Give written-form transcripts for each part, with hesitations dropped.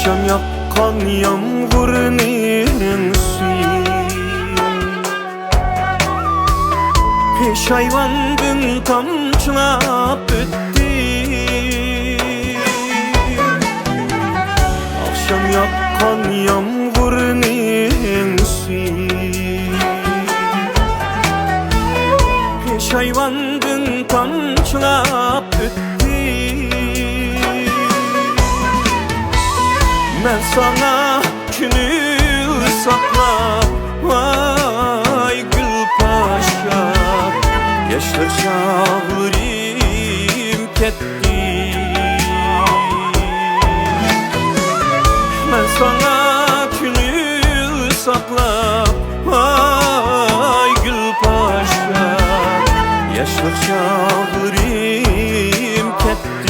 Akşam yakan yağmurun suyu Peşayvandın tamçılap öttü Akşam yakan yağmurun suyu Peşayvandın tamçılap öttü Ben sana künül sakla Vay gül paşa Yaşlar çağırım ketdi Ben sana künül sakla Vay gül paşa Yaşlar çağırım ketdi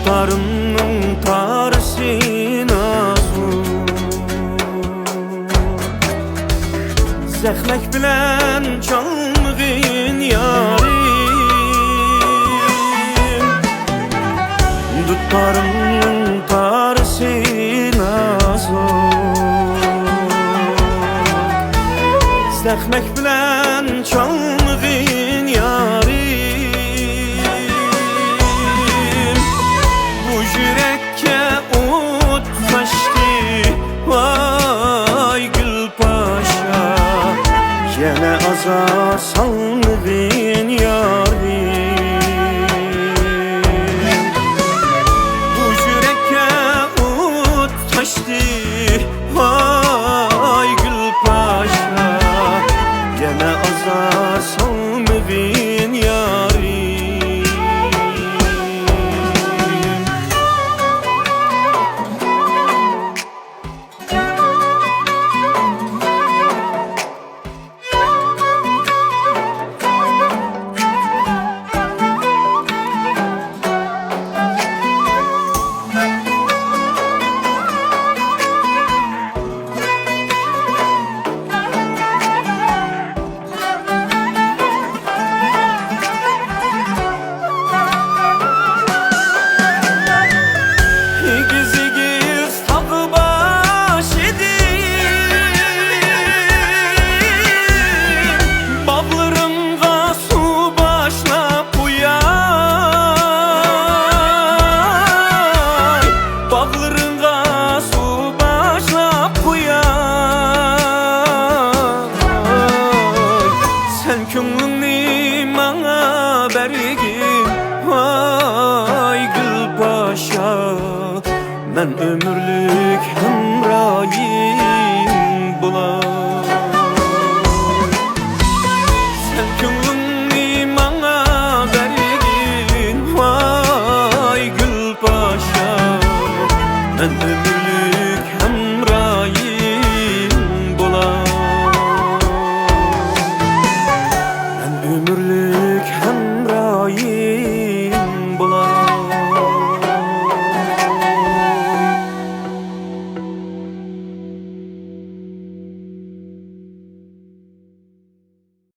Tarımның tarısin azur Zəxmək bilən canlığın yarim Dutlarımның tarısin azur Zəxmək bilən canlığın yarim Yürekke ut taştı Vay gül paşa Yine azar salmadın yarim Bu yürekke ut taştı Vay gül paşa Yine azar salmadın yarim Vay gül paşa Ben ömürlük hemrahim bulam Sen könlünü bana bergin Vay gül paşa Ben ömürlük